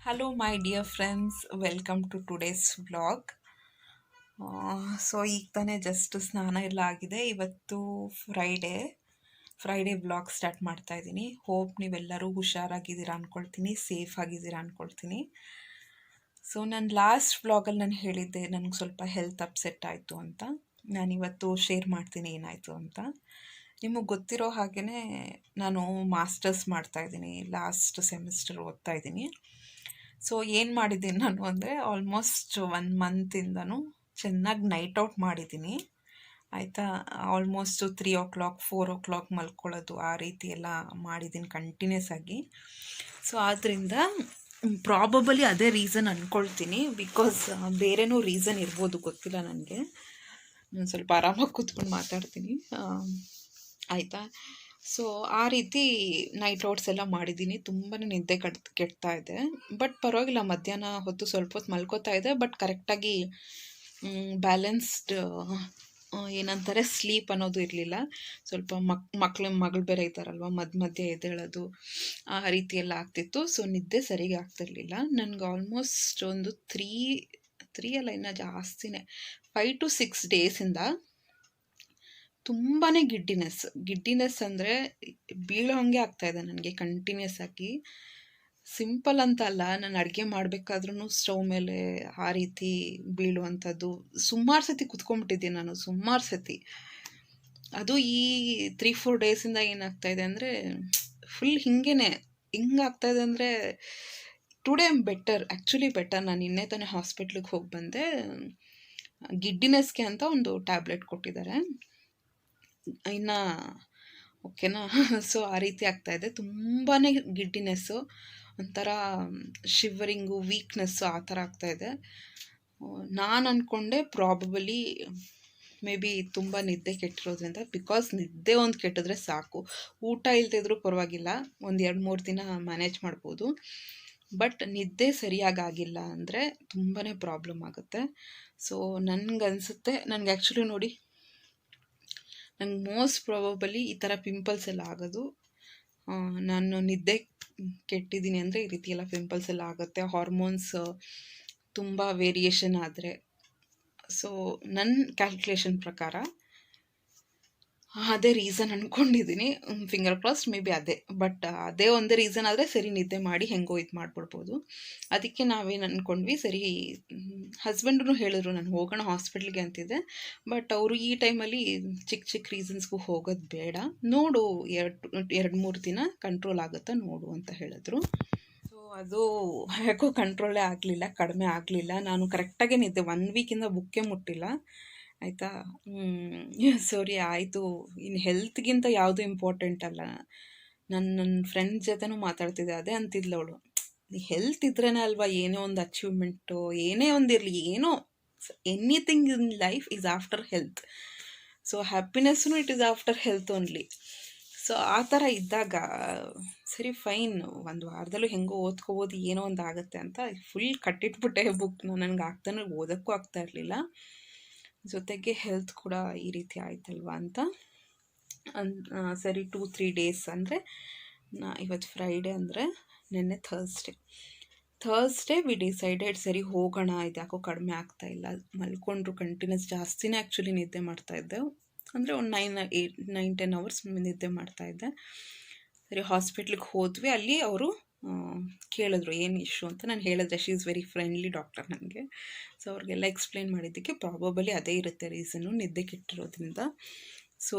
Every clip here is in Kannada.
Hello, my dear friends. Welcome to today's vlog. So ಈಗ ತಾನೇ ಜಸ್ಟ್ ಸ್ನಾನ ಎಲ್ಲ ಆಗಿದೆ. ಇವತ್ತು ಫ್ರೈಡೇ ವ್ಲಾಗ್ ಸ್ಟಾರ್ಟ್ ಮಾಡ್ತಾ ಇದ್ದೀನಿ. ಹೋಪ್ ನೀವೆಲ್ಲರೂ ಹುಷಾರಾಗಿದ್ದೀರಾ ಅಂದ್ಕೊಳ್ತೀನಿ, ಸೇಫ್ ಆಗಿದ್ದೀರಾ ಅಂದ್ಕೊಳ್ತೀನಿ. ಸೊ ನಾನು ಲಾಸ್ಟ್ ವ್ಲಾಗಲ್ಲಿ ನಾನು ಹೇಳಿದ್ದೆ ನನಗೆ ಸ್ವಲ್ಪ ಹೆಲ್ತ್ ಅಪ್ಸೆಟ್ ಆಯಿತು ಅಂತ. ನಾನಿವತ್ತು ಶೇರ್ ಮಾಡ್ತೀನಿ ಏನಾಯಿತು ಅಂತ. ನಿಮಗೆ ಗೊತ್ತಿರೋ ಹಾಗೆಯೇ ನಾನು ಮಾಸ್ಟರ್ಸ್ ಮಾಡ್ತಾಯಿದ್ದೀನಿ, ಲಾಸ್ಟ್ ಸೆಮಿಸ್ಟರ್ ಓದ್ತಾ ಇದ್ದೀನಿ. ಸೊ ಏನು ಮಾಡಿದ್ದೀನಿ ನಾನು ಅಂದರೆ ಆಲ್ಮೋಸ್ಟ್ 1 ಮಂತಿಂದನೂ ಚೆನ್ನಾಗಿ ನೈಟ್ ಔಟ್ ಮಾಡಿದ್ದೀನಿ ಆಯಿತಾ. ಆಲ್ಮೋಸ್ಟ್ 3 o'clock 4 o'clock ಮಲ್ಕೊಳ್ಳೋದು ಆ ರೀತಿ ಎಲ್ಲ ಮಾಡಿದ್ದೀನಿ ಕಂಟಿನ್ಯೂಸ್ ಆಗಿ. ಸೊ ಆದ್ದರಿಂದ ಪ್ರಾಬಬಲಿ ಅದೇ ರೀಸನ್ ಅಂದ್ಕೊಳ್ತೀನಿ. ಬಿಕಾಸ್ ಬೇರೆನೂ ರೀಸನ್ ಇರ್ಬೋದು, ಗೊತ್ತಿಲ್ಲ ನನಗೆ. ನಾನು ಸ್ವಲ್ಪ ಆರಾಮಾಗಿ ಕೂತ್ಕೊಂಡು ಮಾತಾಡ್ತೀನಿ ಆಯಿತಾ. ಸೊ ಆ ರೀತಿ ನೈಟ್ ಔಟ್ಸ್ ಎಲ್ಲ ಮಾಡಿದ್ದೀನಿ. ತುಂಬಾ ನಿದ್ದೆ ಕೆಡ್ತಾ ಇದೆ. ಬಟ್ ಪರವಾಗಿಲ್ಲ, ಮಧ್ಯಾಹ್ನ ಹೊತ್ತು ಸ್ವಲ್ಪ ಹೊತ್ತು ಮಲ್ಕೋತಾ ಇದೆ. ಬಟ್ ಕರೆಕ್ಟಾಗಿ ಬ್ಯಾಲೆನ್ಸ್ಡ್ ಏನಂತಾರೆ ಸ್ಲೀಪ್ ಅನ್ನೋದು ಇರಲಿಲ್ಲ. ಸ್ವಲ್ಪ ಮಗಳು ಬೇರೆ ಇದ್ದಾರಲ್ವ, ಮಧ್ಯೆ ಎದ್ದೇಳೋದು ಆ ರೀತಿ ಎಲ್ಲ ಆಗ್ತಿತ್ತು. ಸೊ ನಿದ್ದೆ ಸರಿಗೆ ಆಗ್ತಿರ್ಲಿಲ್ಲ ನನಗೆ. ಆಲ್ಮೋಸ್ಟ್ ಒಂದು 3 ಅಲ್ಲ, ಇನ್ನೂ ಜಾಸ್ತಿನೇ 5 to 6 ಡೇಸಿಂದ ತುಂಬಾ ಗಿಡ್ಡಿನೆಸ್ ಅಂದರೆ ಬೀಳೋ ಹಂಗೆ ಆಗ್ತಾಯಿದೆ ನನಗೆ ಕಂಟಿನ್ಯೂಸ್ ಆಗಿ. ಸಿಂಪಲ್ ಅಂತ ಅಲ್ಲ, ನಾನು ಅಡುಗೆ ಮಾಡಬೇಕಾದ್ರೂ ಸ್ಟವ್ ಮೇಲೆ ಆ ರೀತಿ ಬೀಳುವಂಥದ್ದು ಸುಮಾರು ಸತಿ ಕುತ್ಕೊಂಡ್ಬಿಟ್ಟಿದ್ದೀನಿ ನಾನು, ಸುಮಾರು ಸತಿ. ಅದು ಈ 3-4 ಡೇಸಿಂದ ಏನಾಗ್ತಾಯಿದೆ ಅಂದರೆ ಫುಲ್ ಹಿಂಗಾಗ್ತಾಯಿದೆ ಅಂದರೆ ಟುಡೇ ಬೆಟರ್, ಆ್ಯಕ್ಚುಲಿ ಬೆಟರ್. ನಾನು ನಿನ್ನೆ ತಾನೇ ಹಾಸ್ಪಿಟ್ಲಿಗೆ ಹೋಗಿ ಬಂದೆ. ಗಿಡ್ಡಿನೆಸ್ಗೆ ಅಂತ ಒಂದು ಟ್ಯಾಬ್ಲೆಟ್ ಕೊಟ್ಟಿದ್ದಾರೆ, ಇನ್ನು ಓಕೆನಾ. ಸೊ ಆ ರೀತಿ ಆಗ್ತಾಯಿದೆ, ತುಂಬಾ ಗಿಡ್ಡಿನೆಸ್ಸು, ಒಂಥರ ಶಿವರಿಂಗು, ವೀಕ್ನೆಸ್ಸು ಆ ಥರ ಆಗ್ತಾಯಿದೆ. ನಾನು ಅಂದ್ಕೊಂಡೆ ಪ್ರಾಬಬಲಿ ಮೇ ಬಿ ತುಂಬ ನಿದ್ದೆ ಕೆಟ್ಟಿರೋದ್ರಿಂದ. ಬಿಕಾಸ್ ನಿದ್ದೆ ಒಂದು ಕೆಟ್ಟಿದ್ರೆ ಸಾಕು, ಊಟ ಇಲ್ದಿದ್ರೂ ಪರವಾಗಿಲ್ಲ, ಒಂದು 2-3 ದಿನ ಮ್ಯಾನೇಜ್ ಮಾಡ್ಬೋದು. ಬಟ್ ನಿದ್ದೆ ಸರಿಯಾಗಿಲ್ಲ ಅಂದರೆ ತುಂಬಾ ಪ್ರಾಬ್ಲಮ್ ಆಗುತ್ತೆ. ಸೊ ನನಗನ್ಸುತ್ತೆ, ನನಗೆ ಆ್ಯಕ್ಚುಲಿ ನೋಡಿ, ನಂಗೆ ಮೋಸ್ಟ್ ಪ್ರಾಬಬಲಿ ಈ ಥರ ಪಿಂಪಲ್ಸ್ ಎಲ್ಲ ಆಗೋದು ನಾನು ನಿದ್ದೆ ಕೆಟ್ಟಿದ್ದೀನಿ ಅಂದರೆ ಈ ರೀತಿ ಎಲ್ಲ ಪಿಂಪಲ್ಸ್ ಎಲ್ಲ ಆಗುತ್ತೆ, ಹಾರ್ಮೋನ್ಸ್ ತುಂಬ ವೇರಿಯೇಷನ್ ಆದರೆ. ಸೊ ನನ್ನ ಕ್ಯಾಲ್ಕುಲೇಷನ್ ಪ್ರಕಾರ ಅದೇ ರೀಸನ್ ಅಂದ್ಕೊಂಡಿದ್ದೀನಿ. ಫಿಂಗರ್ ಕ್ರಾಸ್ಡ್ ಮೇ ಬಿ ಅದೇ. ಬಟ್ ಅದೇ ಒಂದೇ ರೀಸನ್ ಆದರೆ ಸರಿ, ನಿದ್ದೆ ಮಾಡಿ ಹೆಂಗೋ ಇದು ಮಾಡಿಬಿಡ್ಬೋದು. ಅದಕ್ಕೆ ನಾವೇನು ಅಂದ್ಕೊಂಡ್ವಿ, ಸರಿ ಹಸ್ಬೆಂಡ್ರು ಹೇಳಿದ್ರು ನಾನು ಹೋಗೋಣ ಹಾಸ್ಪಿಟ್ಲಿಗೆ ಅಂತಿದ್ದೆ. ಬಟ್ ಅವರು ಈ ಟೈಮಲ್ಲಿ ಚಿಕ್ಕ ರೀಸನ್ಸ್ಗೂ ಹೋಗೋದು ಬೇಡ, ನೋಡು 2-3 ದಿನ ಕಂಟ್ರೋಲ್ ಆಗುತ್ತಾ ನೋಡು ಅಂತ ಹೇಳಿದ್ರು. ಸೊ ಅದು ಯಾಕೋ ಕಂಟ್ರೋಲೇ ಆಗಲಿಲ್ಲ, ಕಡಿಮೆ ಆಗಲಿಲ್ಲ. ನಾನು ಕರೆಕ್ಟಾಗೇ ನಿದ್ದೆ 1 ವೀಕಿಂದ ಬುಕ್ಕೇ ಮುಟ್ಟಿಲ್ಲ ಆಯಿತಾ. ಸಾರಿ ಆಯಿತು. ಇನ್ನು ಹೆಲ್ತ್ಗಿಂತ ಯಾವುದು ಇಂಪಾರ್ಟೆಂಟ್ ಅಲ್ಲ. ನನ್ನ ಫ್ರೆಂಡ್ ಜೊತೆನೂ ಮಾತಾಡ್ತಿದ್ದೆ, ಅದೇ ಅಂತಿದ್ಲು ಅವಳು, ಹೆಲ್ತ್ ಇದ್ರೇ ಅಲ್ವಾ ಏನೇ ಒಂದು ಅಚೀವ್ಮೆಂಟು, ಏನೇ ಒಂದಿರಲಿ, ಏನೋ anything in life is after health. So ಹ್ಯಾಪಿನೆಸ್ಸೂ it is after health only. So ಆ ಥರ ಇದ್ದಾಗ ಸರಿ ಫೈನ್, ಒಂದು ವಾರದಲ್ಲೂ ಹೆಂಗೋ ಓದ್ಕೋಬೋದು, ಏನೋ ಒಂದು ಆಗುತ್ತೆ ಅಂತ ಫುಲ್ ಕಟ್ಟಿಟ್ಬಿಟ್ಟೆ ಬುಕ್ನ. ನನಗೆ ಆಗ್ತಾನೆ ಓದೋಕ್ಕೂ ಆಗ್ತಾ ಇರಲಿಲ್ಲ, ಜೊತೆಗೆ ಹೆಲ್ತ್ ಕೂಡ ಈ ರೀತಿ ಆಯ್ತಲ್ವಾ ಅಂತ ಸರಿ 2-3 ಡೇಸ್ ಅಂದರೆ ಇವತ್ತು ಫ್ರೈಡೇ ಅಂದರೆ ನೆನ್ನೆ ಥರ್ಸ್ಡೇ ವಿ ಡಿಸೈಡೆಡ್, ಸರಿ ಹೋಗೋಣ, ಇದು ಯಾಕೋ ಕಡಿಮೆ ಆಗ್ತಾಯಿಲ್ಲ. ಮಲ್ಕೊಂಡ್ರು ಕಂಟಿನ್ಯೂಸ್ ಜಾಸ್ತಿನೇ ಆ್ಯಕ್ಚುಲಿ ನಿದ್ದೆ ಮಾಡ್ತಾಯಿದ್ದೆ, ಅಂದರೆ ಒಂದು 9-10 ಅವರ್ಸ್ ನಿದ್ದೆ ಮಾಡ್ತಾಯಿದ್ದೆ. ಸರಿ ಹಾಸ್ಪಿಟ್ಲಿಗೆ ಹೋದ್ವಿ. ಅಲ್ಲಿ ಅವರು ಕೇಳಿದ್ರು ಏನು ಇಶ್ಯೂ ಅಂತ. ನಾನು ಹೇಳಿದ್ರೆ, she is very friendly doctor ನನಗೆ. ಸೊ ಅವ್ರಿಗೆಲ್ಲ ಎಕ್ಸ್ಪ್ಲೇನ್ ಮಾಡಿದ್ದಕ್ಕೆ ಪ್ರಾಬಬಲಿ ಅದೇ ಇರುತ್ತೆ ರೀಸನ್ನು, ನಿದ್ದೆ ಕೆಟ್ಟಿರೋದ್ರಿಂದ. ಸೊ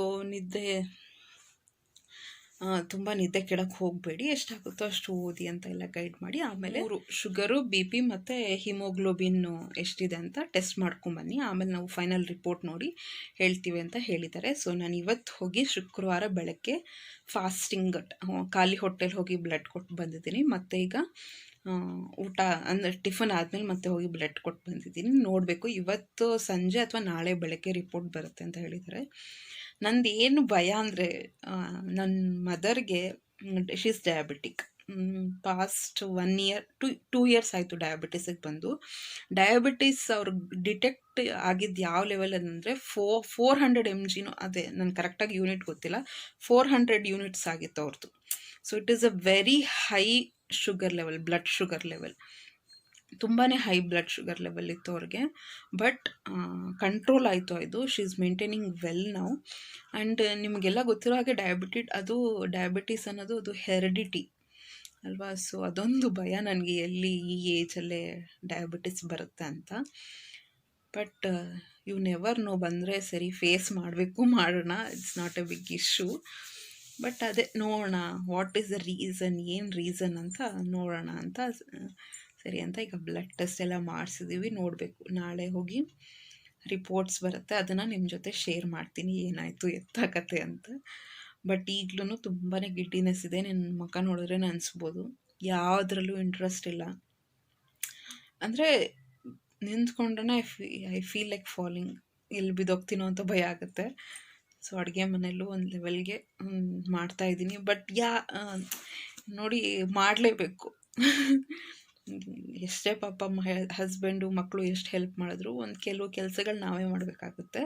ತುಂಬ ನಿದ್ದೆ ಕೆಡಕ್ಕೆ ಹೋಗಬೇಡಿ, ಎಷ್ಟಾಗುತ್ತೋ ಅಷ್ಟು ಓದಿ ಅಂತ ಎಲ್ಲ ಗೈಡ್ ಮಾಡಿ, ಆಮೇಲೆ ಶುಗರು, BP ಮತ್ತು ಹಿಮೋಗ್ಲೋಬಿನ್ ಎಷ್ಟಿದೆ ಅಂತ ಟೆಸ್ಟ್ ಮಾಡ್ಕೊಂಬನ್ನಿ, ಆಮೇಲೆ ನಾವು ಫೈನಲ್ ರಿಪೋರ್ಟ್ ನೋಡಿ ಹೇಳ್ತೀವಿ ಅಂತ ಹೇಳಿದ್ದಾರೆ. ಸೊ ನಾನು ಇವತ್ತು ಹೋಗಿ ಶುಕ್ರವಾರ ಬೆಳಗ್ಗೆ ಫಾಸ್ಟಿಂಗ್ ಖಾಲಿ ಹೊಟ್ಟೆಲಿ ಹೋಗಿ ಬ್ಲಡ್ ಕೊಟ್ಟು ಬಂದಿದ್ದೀನಿ. ಮತ್ತು ಈಗ ಊಟ ಅಂದರೆ ಟಿಫನ್ ಆದಮೇಲೆ ಮತ್ತೆ ಹೋಗಿ ಬ್ಲಡ್ ಕೊಟ್ಟು ಬಂದಿದ್ದೀನಿ. ನೋಡಬೇಕು ಇವತ್ತು ಸಂಜೆ ಅಥವಾ ನಾಳೆ ಬೆಳಗ್ಗೆ ರಿಪೋರ್ಟ್ ಬರುತ್ತೆ ಅಂತ ಹೇಳಿದ್ದಾರೆ. ನಂದು ಏನು ಭಯ ಅಂದರೆ, ನನ್ನ ಮದರ್ಗೆ she is diabetic. Past 1 year 2 years ಆಯಿತು ಡಯಾಬಿಟಿಸಿಗೆ ಬಂದು. ಡಯಾಬಿಟಿಸ್ ಅವ್ರಿಗೆ ಡಿಟೆಕ್ಟ್ ಆಗಿದ್ದು ಯಾವ ಲೆವೆಲ್ ಅಂದರೆ 400 mg, ಅದೇ ನನಗೆ ಕರೆಕ್ಟಾಗಿ ಯೂನಿಟ್ ಗೊತ್ತಿಲ್ಲ, 400 ಯೂನಿಟ್ಸ್ ಆಗಿತ್ತು ಅವ್ರದ್ದು. So it is a very high sugar level, blood sugar level ತುಂಬಾ ಹೈ ಬ್ಲಡ್ ಶುಗರ್ ಲೆವೆಲ್ ಇತ್ತು ಅವ್ರಿಗೆ. ಬಟ್ ಕಂಟ್ರೋಲ್ ಆಯಿತು ಇದು. ಶಿ ಈಸ್ ಮೇಂಟೈನಿಂಗ್ ವೆಲ್ ನಾವು. ಆ್ಯಂಡ್ ನಿಮಗೆಲ್ಲ ಗೊತ್ತಿರೋ ಹಾಗೆ ಡಯಾಬಿಟೀಸ್ ಅನ್ನೋದು ಅದು ಹೆರಿಡಿಟಿ ಅಲ್ವಾ. ಸೊ ಅದೊಂದು ಭಯ ನನಗೆ, ಎಲ್ಲಿ ಈ ಏಜಲ್ಲೇ ಡಯಾಬಿಟಿಸ್ ಬರುತ್ತೆ ಅಂತ. ಬಟ್ ಯು ನೆವರ್ ನೋ, ಬಂದರೆ ಸರಿ, ಫೇಸ್ ಮಾಡಬೇಕು, ಮಾಡೋಣ. It's not a big issue. But ಅದೇ ನೋಡೋಣ, ವಾಟ್ ಈಸ್ ದ ರೀಸನ್, ಏನು ರೀಸನ್ ಅಂತ ನೋಡೋಣ ಅಂತ ಸರಿ ಅಂತ ಈಗ ಬ್ಲಡ್ ಟೆಸ್ಟ್ ಎಲ್ಲ ಮಾಡಿಸಿದ್ದೀವಿ. ನೋಡಬೇಕು, ನಾಳೆ ಹೋಗಿ ರಿಪೋರ್ಟ್ಸ್ ಬರುತ್ತೆ, ಅದನ್ನು ನಿಮ್ಮ ಜೊತೆ ಶೇರ್ ಮಾಡ್ತೀನಿ ಏನಾಯಿತು ಎತ್ತಾಕತ್ತೆ ಅಂತ. ಬಟ್ ಈಗಲೂ ತುಂಬಾ ಗಿಡ್ಡಿನೆಸ್ ಇದೆ. ನನ್ನ ಮುಖ ನೋಡಿದ್ರೆ ಅನಿಸ್ಬೋದು, ಯಾವುದ್ರಲ್ಲೂ ಇಂಟ್ರೆಸ್ಟ್ ಇಲ್ಲ. ಅಂದರೆ ನಿಂತ್ಕೊಂಡ್ರೆ ಐ ಫೀಲ್ ಲೈಕ್ ಫಾಲಿಂಗ್, ಎಲ್ಲಿ ಬಿದ್ದೋಗ್ತೀನೋ ಅಂತ ಭಯ ಆಗುತ್ತೆ. ಸೊ ಅಡುಗೆ ಮನೆಯಲ್ಲೂ ಒಂದು ಲೆವೆಲ್ಗೆ ಮಾಡ್ತಾಯಿದ್ದೀನಿ. ಬಟ್ ನೋಡಿ, ಮಾಡಲೇಬೇಕು. ಎಷ್ಟೇ ಪಾಪ ಹಸ್ಬೆಂಡು ಮಕ್ಕಳು ಎಷ್ಟು ಹೆಲ್ಪ್ ಮಾಡಿದ್ರು, ಒಂದು ಕೆಲವು ಕೆಲಸಗಳು ನಾವೇ ಮಾಡಬೇಕಾಗುತ್ತೆ.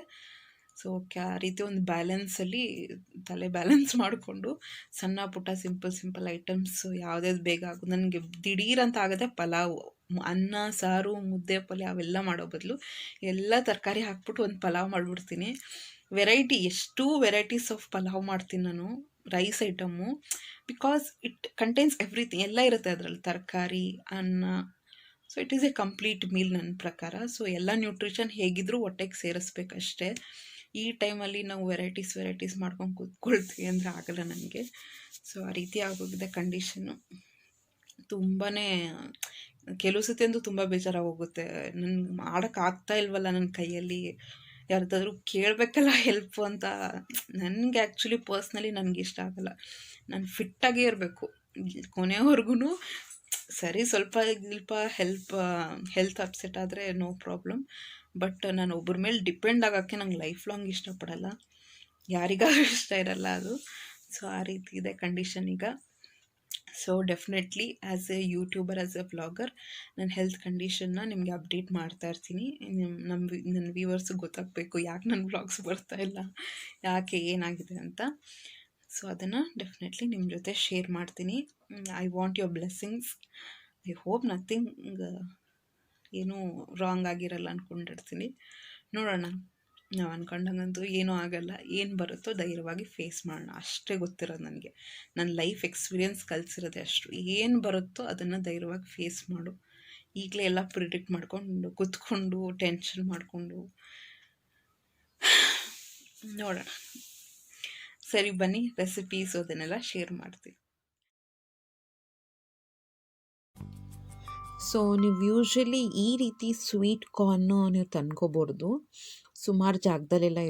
ಸೊ ಆ ರೀತಿ ಒಂದು ಬ್ಯಾಲೆನ್ಸಲ್ಲಿ ತಲೆ ಬ್ಯಾಲೆನ್ಸ್ ಮಾಡಿಕೊಂಡು ಸಣ್ಣ ಪುಟ್ಟ ಸಿಂಪಲ್ ಐಟಮ್ಸ್ ಯಾವುದ್ಯಾವ್ದು ಬೇಗ ಆಗೋದು. ನನಗೆ ದಿಢೀರಂತ ಆಗುತ್ತೆ ಪಲಾವು, ಅನ್ನ ಸಾರು ಮುದ್ದೆ ಪಲ್ಯ ಅವೆಲ್ಲ ಮಾಡೋ ಬದಲು ಎಲ್ಲ ತರಕಾರಿ ಹಾಕ್ಬಿಟ್ಟು ಒಂದು ಪಲಾವ್ ಮಾಡಿಬಿಡ್ತೀನಿ. ಎಷ್ಟು ವೆರೈಟೀಸ್ ಆಫ್ ಪಲಾವ್ ಮಾಡ್ತೀನಿ ನಾನು, rice item. Because it contains everything, ಎಲ್ಲ ಇರುತ್ತೆ ಅದರಲ್ಲಿ, ತರಕಾರಿ, ಅನ್ನ. So it is a complete meal ನನ್ನ ಪ್ರಕಾರ. ಸೊ ಎಲ್ಲ ನ್ಯೂಟ್ರಿಷನ್ ಹೇಗಿದ್ರೂ ಹೊಟ್ಟೆಗೆ ಸೇರಿಸ್ಬೇಕಷ್ಟೇ. ಈ ಟೈಮಲ್ಲಿ ನಾವು ವೆರೈಟೀಸ್ ಮಾಡ್ಕೊಂಡು ಕೂತ್ಕೊಳ್ತೀವಿ ಅಂದರೆ ಆಗಲ್ಲ ನನಗೆ. ಸೊ ಆ ರೀತಿ ಆಗೋಗಿದೆ ಕಂಡೀಷನ್ನು. ತುಂಬಾ ಕೆಲವು ಸತಿ ಅಂತೂ ತುಂಬ ಬೇಜಾರಾಗೋಗುತ್ತೆ, ನನಗೆ ಮಾಡೋಕ್ಕಾಗ್ತಾ ಇಲ್ವಲ್ಲ ನನ್ನ ಕೈಯಲ್ಲಿ, ಯಾರ್ದಾದ್ರೂ ಕೇಳಬೇಕಲ್ಲ ಹೆಲ್ಪು ಅಂತ. ನನಗೆ ಆ್ಯಕ್ಚುಲಿ ಪರ್ಸ್ನಲಿ ನನಗೆ ಇಷ್ಟ ಆಗಲ್ಲ. ನಾನು ಫಿಟ್ಟಾಗೇ ಇರಬೇಕು ಕೊನೆವರೆಗೂ. ಸರಿ, ಸ್ವಲ್ಪ ಹೆಲ್ತ್ ಅಪ್ಸೆಟ್ ಆದರೆ ನೋ ಪ್ರಾಬ್ಲಮ್. ಬಟ್ ನಾನು ಒಬ್ಬರ ಮೇಲೆ ಡಿಪೆಂಡ್ ಆಗೋಕ್ಕೆ ನಂಗೆ ಲೈಫ್ ಲಾಂಗ್ ಇಷ್ಟಪಡಲ್ಲ, ಯಾರಿಗಾದ್ರೂ ಇಷ್ಟ ಇರಲ್ಲ ಅದು. ಸೊ ಆ ರೀತಿ ಇದೆ ಕಂಡೀಷನ್ ಈಗ. So definitely as A YouTuber, as A vlogger, ನನ್ನ ಹೆಲ್ತ್ ಕಂಡೀಷನ್ನ ನಿಮಗೆ ಅಪ್ಡೇಟ್ ಮಾಡ್ತಾ ಇರ್ತೀನಿ. ನನ್ನ ವ್ಯೂವರ್ಸಿಗೆ ಗೊತ್ತಾಗಬೇಕು ಯಾಕೆ ನನ್ನ ವ್ಲಾಗ್ಸ್ ಬರ್ತಾ ಇಲ್ಲ, ಯಾಕೆ ಏನಾಗಿದೆ ಅಂತ. ಸೊ ಅದನ್ನು ಡೆಫಿನೆಟ್ಲಿ ನಿಮ್ಮ ಜೊತೆ ಶೇರ್ ಮಾಡ್ತೀನಿ. I want your blessings. I hope nothing ಏನೂ ರಾಂಗ್ ಆಗಿರಲ್ಲ ಅಂದ್ಕೊಂಡಿರ್ತೀನಿ. ನೋಡೋಣ, ನಾವು ಅಂದ್ಕೊಂಡಂಗಂತೂ ಏನೂ ಆಗಲ್ಲ. ಏನು ಬರುತ್ತೋ ಧೈರ್ಯವಾಗಿ ಫೇಸ್ ಮಾಡೋಣ, ಅಷ್ಟೇ ಗೊತ್ತಿರೋದು ನನಗೆ. ನನ್ನ ಲೈಫ್ ಎಕ್ಸ್ಪೀರಿಯೆನ್ಸ್ ಕಲಿಸಿರೋದೆ ಅಷ್ಟು. ಏನು ಬರುತ್ತೋ ಅದನ್ನು ಧೈರ್ಯವಾಗಿ ಫೇಸ್ ಮಾಡು. ಈಗಲೇ ಎಲ್ಲ ಪ್ರಿಡಿಕ್ಟ್ ಮಾಡ್ಕೊಂಡು ಕೂತ್ಕೊಂಡು ಟೆನ್ಷನ್ ಮಾಡಿಕೊಂಡು ನೋಡೋಣ. ಸರಿ, ಬನ್ನಿ, ರೆಸಿಪೀಸ್ ಅದನ್ನೆಲ್ಲ ಶೇರ್ ಮಾಡ್ತೀವಿ. ಸೊ ನೀವು ಯೂಶ್ವಲಿ ಈ ರೀತಿ ಸ್ವೀಟ್ ಕಾರ್ನು ನೀವು ತಂದ್ಕೋಬೋದು, ಸುಮಾರು ಜಾಗದಲ್ಲೆಲ್ಲ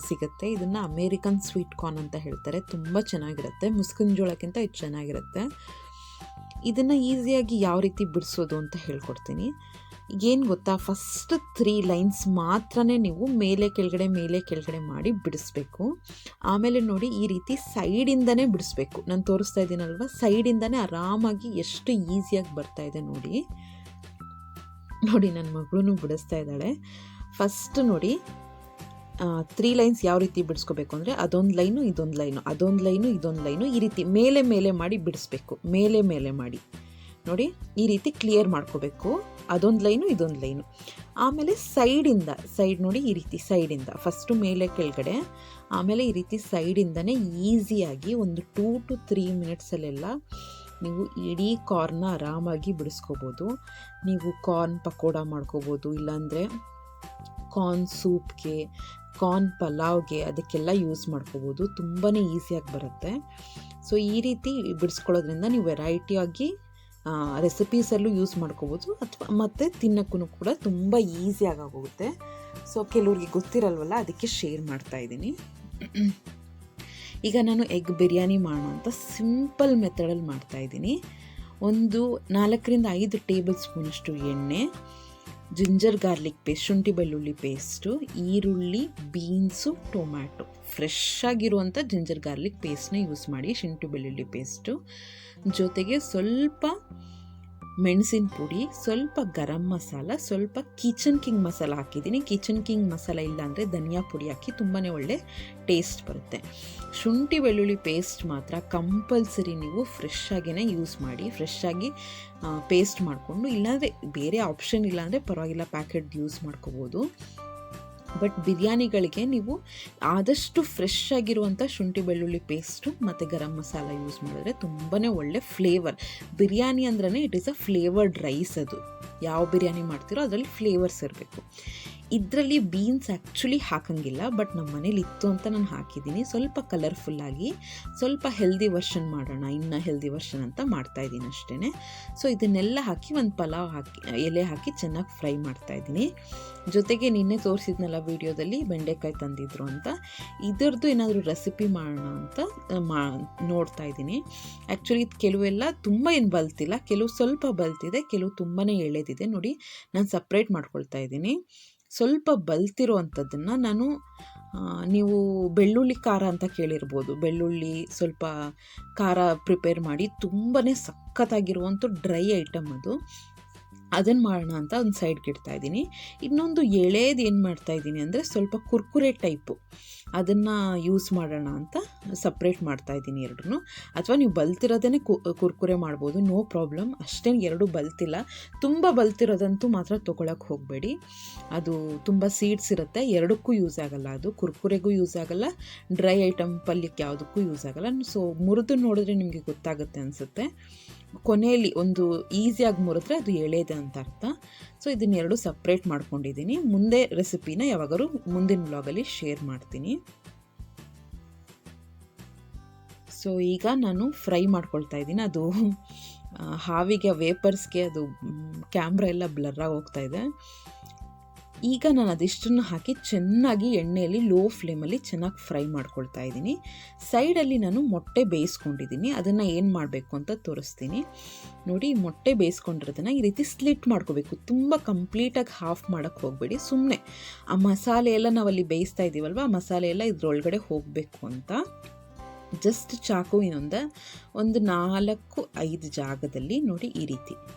ಸಿಗುತ್ತೆ. ಇದನ್ನು ಅಮೇರಿಕನ್ ಸ್ವೀಟ್ ಕಾರ್ನ್ ಅಂತ ಹೇಳ್ತಾರೆ. ತುಂಬ ಚೆನ್ನಾಗಿರುತ್ತೆ, ಮುಸ್ಕಿನ ಜೋಳಕ್ಕಿಂತ ಇದು ಚೆನ್ನಾಗಿರುತ್ತೆ. ಇದನ್ನು ಈಸಿಯಾಗಿ ಯಾವ ರೀತಿ ಬಿಡಿಸೋದು ಅಂತ ಹೇಳ್ಕೊಡ್ತೀನಿ. ಏನು ಗೊತ್ತಾ, ಫಸ್ಟ್ 3 ಲೈನ್ಸ್ ಮಾತ್ರ ನೀವು ಮೇಲೆ ಕೆಳಗಡೆ ಮಾಡಿ ಬಿಡಿಸ್ಬೇಕು. ಆಮೇಲೆ ನೋಡಿ, ಈ ರೀತಿ ಸೈಡಿಂದನೇ ಬಿಡಿಸ್ಬೇಕು. ನಾನು ತೋರಿಸ್ತಾ ಇದ್ದೀನಲ್ವ, ಸೈಡಿಂದನೇ ಆರಾಮಾಗಿ ಎಷ್ಟು ಈಸಿಯಾಗಿ ಬರ್ತಾಯಿದೆ ನೋಡಿ. ನನ್ನ ಮಗಳೂ ಬಿಡಿಸ್ತಾ ಇದ್ದಾಳೆ. ಫಸ್ಟ್ ನೋಡಿ, 3 ಲೈನ್ಸ್ ಯಾವ ರೀತಿ ಬಿಡಿಸ್ಕೋಬೇಕು ಅಂದರೆ, ಅದೊಂದು ಲೈನು ಇದೊಂದು ಲೈನು, ಅದೊಂದು ಲೈನು ಇದೊಂದು ಲೈನು, ಈ ರೀತಿ ಮೇಲೆ ಮಾಡಿ ಬಿಡಿಸ್ಬೇಕು. ಮೇಲೆ ಮಾಡಿ ನೋಡಿ, ಈ ರೀತಿ ಕ್ಲಿಯರ್ ಮಾಡ್ಕೋಬೇಕು. ಅದೊಂದು ಲೈನು ಇದೊಂದು ಲೈನು. ಆಮೇಲೆ ಸೈಡ್ ನೋಡಿ, ಈ ರೀತಿ ಸೈಡಿಂದ ಫಸ್ಟು ಮೇಲೆ ಕೆಳಗಡೆ, ಆಮೇಲೆ ಈ ರೀತಿ ಸೈಡಿಂದನೇ ಈಸಿಯಾಗಿ ಒಂದು 2 to 3 ಮಿನಿಟ್ಸಲ್ಲೆಲ್ಲ ನೀವು ಇಡೀ ಕಾರ್ನ ಆರಾಮಾಗಿ ಬಿಡಿಸ್ಕೋಬೋದು. ನೀವು ಕಾರ್ನ್ ಪಕೋಡ ಮಾಡ್ಕೋಬೋದು, ಇಲ್ಲಾಂದರೆ ಕಾರ್ನ್ ಸೂಪ್ಗೆ, ಕಾರ್ನ್ ಪಲಾವ್ಗೆ, ಅದಕ್ಕೆಲ್ಲ ಯೂಸ್ ಮಾಡ್ಕೋಬೋದು. ತುಂಬಾ ಈಸಿಯಾಗಿ ಬರುತ್ತೆ. ಸೊ ಈ ರೀತಿ ಬಿಡಿಸ್ಕೊಳ್ಳೋದ್ರಿಂದ ನೀವು ವೆರೈಟಿಯಾಗಿ ರೆಸಿಪೀಸಲ್ಲೂ ಯೂಸ್ ಮಾಡ್ಕೋಬೋದು, ಅಥವಾ ಮತ್ತು ತಿನ್ನೋಕ್ಕೂ ಕೂಡ ತುಂಬ ಈಸಿಯಾಗಿ ಆಗೋಗುತ್ತೆ. ಸೊ ಕೆಲವ್ರಿಗೆ ಗೊತ್ತಿರಲ್ವಲ್ಲ, ಅದಕ್ಕೆ ಶೇರ್ ಮಾಡ್ತಾಯಿದ್ದೀನಿ. ಈಗ ನಾನು ಎಗ್ ಬಿರಿಯಾನಿ ಮಾಡೋ ಅಂತ ಸಿಂಪಲ್ ಮೆಥಡಲ್ಲಿ ಮಾಡ್ತಾಯಿದ್ದೀನಿ. ಒಂದು 4 to 5 ಟೇಬಲ್ ಸ್ಪೂನಷ್ಟು ಎಣ್ಣೆ, ಜಿಂಜರ್ ಗಾರ್ಲಿಕ್ ಪೇಸ್ಟ್, ಶುಂಠಿ ಬೆಳ್ಳುಳ್ಳಿ ಪೇಸ್ಟು, ಈರುಳ್ಳಿ, ಬೀನ್ಸು, ಟೊಮ್ಯಾಟೊ, ಫ್ರೆಶ್ ಆಗಿರುವಂಥ ಜಿಂಜರ್ ಗಾರ್ಲಿಕ್ ಪೇಸ್ಟ್ನ ಯೂಸ್ ಮಾಡಿ, ಶುಂಠಿ ಬೆಳ್ಳುಳ್ಳಿ ಪೇಸ್ಟು ಜೊತೆಗೆ ಸ್ವಲ್ಪ ಮೆಣಸಿನ ಪುಡಿ, ಸ್ವಲ್ಪ ಗರಂ ಮಸಾಲ, ಸ್ವಲ್ಪ ಕಿಚನ್ ಕಿಂಗ್ ಮಸಾಲ ಹಾಕಿದ್ದೀನಿ. ಕಿಚನ್ ಕಿಂಗ್ ಮಸಾಲ ಇಲ್ಲ ಅಂದರೆ ಧನಿಯಾ ಪುಡಿ ಹಾಕಿ ತುಂಬಾ ಒಳ್ಳೆ ಟೇಸ್ಟ್ ಬರುತ್ತೆ. ಶುಂಠಿ ಬೆಳ್ಳುಳ್ಳಿ ಪೇಸ್ಟ್ ಮಾತ್ರ ಕಂಪಲ್ಸರಿ ನೀವು ಫ್ರೆಶ್ ಆಗಿಯೇ ಯೂಸ್ ಮಾಡಿ. ಫ್ರೆಶ್ ಆಗಿ ಪೇಸ್ಟ್ ಮಾಡಿಕೊಂಡು, ಇಲ್ಲಾಂದರೆ ಬೇರೆ ಆಪ್ಷನ್ ಇಲ್ಲಾಂದರೆ ಪರವಾಗಿಲ್ಲ ಪ್ಯಾಕೆಟ್ ಯೂಸ್ ಮಾಡ್ಕೋಬೋದು. ಬಟ್ ಬಿರಿಯಾನಿಗಳಿಗೆ ನೀವು ಆದಷ್ಟು ಫ್ರೆಶ್ ಆಗಿರುವಂಥ ಶುಂಠಿ ಬೆಳ್ಳುಳ್ಳಿ ಪೇಸ್ಟು ಮತ್ತು ಗರಂ ಮಸಾಲ ಯೂಸ್ ಮಾಡಿದ್ರೆ ತುಂಬಾ ಒಳ್ಳೆ ಫ್ಲೇವರ್. ಬಿರಿಯಾನಿ ಅಂದ್ರೇ it is a flavoured rice. ಅದು ಯಾವ ಬಿರಿಯಾನಿ ಮಾಡ್ತೀರೋ ಅದರಲ್ಲಿ ಫ್ಲೇವರ್ಸ್ ಇರಬೇಕು. ಇದರಲ್ಲಿ ಬೀನ್ಸ್ ಆ್ಯಕ್ಚುಲಿ ಹಾಕಂಗಿಲ್ಲ, ಬಟ್ ನಮ್ಮ ಮನೇಲಿ ಇತ್ತು ಅಂತ ನಾನು ಹಾಕಿದ್ದೀನಿ. ಸ್ವಲ್ಪ ಕಲರ್ಫುಲ್ಲಾಗಿ, ಸ್ವಲ್ಪ ಹೆಲ್ದಿ ವರ್ಷನ್ ಮಾಡೋಣ, ಇನ್ನೂ ಹೆಲ್ದಿ ವರ್ಷನ್ ಅಂತ ಮಾಡ್ತಾಯಿದ್ದೀನಿ ಅಷ್ಟೇ. ಸೊ ಇದನ್ನೆಲ್ಲ ಹಾಕಿ ಒಂದು ಪಲಾವ್ ಹಾಕಿ ಎಲೆ ಹಾಕಿ ಚೆನ್ನಾಗಿ ಫ್ರೈ ಮಾಡ್ತಾಯಿದ್ದೀನಿ. ಜೊತೆಗೆ ನಿನ್ನೆ ತೋರಿಸಿದ್ನಲ್ಲ ವೀಡಿಯೋದಲ್ಲಿ ಬೆಂಡೆಕಾಯಿ ತಂದಿದ್ರು ಅಂತ, ಇದರದ್ದು ಏನಾದರೂ ರೆಸಿಪಿ ಮಾಡೋಣ ಅಂತ ನೋಡ್ತಾ ಇದ್ದೀನಿ. ಆ್ಯಕ್ಚುಲಿ ಇದು ಕೆಲವೆಲ್ಲ ತುಂಬ ಏನು ಬಲ್ತಿಲ್ಲ, ಕೆಲವು ಸ್ವಲ್ಪ ಬಲ್ತಿದೆ, ಕೆಲವು ತುಂಬಾ ಎಳೆದಿದೆ. ನೋಡಿ ನಾನು ಸಪ್ರೇಟ್ ಮಾಡ್ಕೊಳ್ತಾ ಇದ್ದೀನಿ. ಸ್ವಲ್ಪ ಬಲ್ತಿರೋ ಅಂಥದ್ದನ್ನು ನಾನು, ನೀವು ಬೆಳ್ಳುಳ್ಳಿ ಖಾರ ಅಂತ ಕೇಳಿರ್ಬೋದು, ಬೆಳ್ಳುಳ್ಳಿ ಸ್ವಲ್ಪ ಖಾರ ಪ್ರಿಪೇರ್ ಮಾಡಿ ತುಂಬಾ ಸಖತ್ತಾಗಿರುವಂಥ ಡ್ರೈ ಐಟಮ್ ಅದು. ಅದನ್ನು ಮಾಡೋಣ ಅಂತ ಒಂದು ಸೈಡ್ಗೆ ಇಡ್ತಾಯಿದ್ದೀನಿ. ಇನ್ನೊಂದು ಎಳೆದು ಏನು ಮಾಡ್ತಾಯಿದ್ದೀನಿ ಅಂದರೆ ಸ್ವಲ್ಪ ಕುರ್ಕುರೆ ಟೈಪು, ಅದನ್ನು ಯೂಸ್ ಮಾಡೋಣ ಅಂತ ಸಪ್ರೇಟ್ ಮಾಡ್ತಾಯಿದ್ದೀನಿ ಎರಡನ್ನೂ. ಅಥವಾ ನೀವು ಬಲ್ತಿರೋದೇ ಕುರ್ಕುರೆ ಮಾಡ್ಬೋದು, ನೋ ಪ್ರಾಬ್ಲಮ್. ಅಷ್ಟೇನು ಎರಡೂ ಬಲ್ತಿಲ್ಲ. ತುಂಬ ಬಲ್ತಿರೋದಂತೂ ಮಾತ್ರ ತೊಗೊಳಕ್ಕೆ ಹೋಗಬೇಡಿ, ಅದು ತುಂಬ ಸೀಡ್ಸ್ ಇರುತ್ತೆ, ಎರಡಕ್ಕೂ ಯೂಸ್ ಆಗೋಲ್ಲ. ಅದು ಕುರ್ಕುರೆಗೂ ಯೂಸ್ ಆಗೋಲ್ಲ, ಡ್ರೈ ಐಟಮ್ ಪಲ್ಯಕ್ಕೆ ಯಾವುದಕ್ಕೂ ಯೂಸ್ ಆಗೋಲ್ಲ. ಸೊ ಮುರಿದು ನೋಡಿದ್ರೆ ನಿಮಗೆ ಗೊತ್ತಾಗುತ್ತೆ ಅನಿಸುತ್ತೆ. ಕೊನೆಯಲ್ಲಿ ಒಂದು ಈಸಿಯಾಗಿ ಮುರಿದ್ರೆ ಅದು ಎಳೆದೆ ಅಂತ ಅರ್ಥ. ಸೊ ಇದನ್ನೆರಡು ಸಪ್ರೇಟ್ ಮಾಡ್ಕೊಂಡಿದ್ದೀನಿ. ಮುಂದೆ ರೆಸಿಪಿನ ಯಾವಾಗಾದ್ರೂ ಮುಂದಿನ ವ್ಲಾಗಲ್ಲಿ ಶೇರ್ ಮಾಡ್ತೀನಿ. ಸೊ ಈಗ ನಾನು ಫ್ರೈ ಮಾಡ್ಕೊಳ್ತಾ ಇದ್ದೀನಿ. ಅದು ಹಾವಿಗೆ ವೇಪರ್ಸ್ಗೆ ಅದು ಕ್ಯಾಮ್ರಾ ಎಲ್ಲ ಬ್ಲರ್ರಾಗಿ ಹೋಗ್ತಾ ಇದೆ. ಈಗ ನಾನು ಅದಿಷ್ಟನ್ನು ಹಾಕಿ ಚೆನ್ನಾಗಿ ಎಣ್ಣೆಯಲ್ಲಿ ಲೋ ಫ್ಲೇಮಲ್ಲಿ ಚೆನ್ನಾಗಿ ಫ್ರೈ ಮಾಡ್ಕೊಳ್ತಾ ಇದ್ದೀನಿ. ಸೈಡಲ್ಲಿ ನಾನು ಮೊಟ್ಟೆ ಬೇಯಿಸ್ಕೊಂಡಿದ್ದೀನಿ, ಅದನ್ನು ಏನು ಮಾಡಬೇಕು ಅಂತ ತೋರಿಸ್ತೀನಿ. ನೋಡಿ, ಮೊಟ್ಟೆ ಬೇಯಿಸ್ಕೊಂಡಿರೋದನ್ನು ಈ ರೀತಿ ಸ್ಲಿಟ್ ಮಾಡ್ಕೋಬೇಕು. ತುಂಬ ಕಂಪ್ಲೀಟಾಗಿ ಹಾಫ್ ಮಾಡೋಕ್ಕೆ ಹೋಗಬೇಡಿ. ಸುಮ್ಮನೆ ಆ ಮಸಾಲೆ ಎಲ್ಲ ನಾವಲ್ಲಿ ಬೇಯಿಸ್ತಾ ಇದ್ದೀವಲ್ವ, ಆ ಮಸಾಲೆ ಎಲ್ಲ ಇದ್ರೊಳಗಡೆ ಹೋಗಬೇಕು ಅಂತ ಜಸ್ಟ್ ಚಾಕುವಿನಿಂದ ಒಂದು 4-5 ಜಾಗದಲ್ಲಿ ನೋಡಿ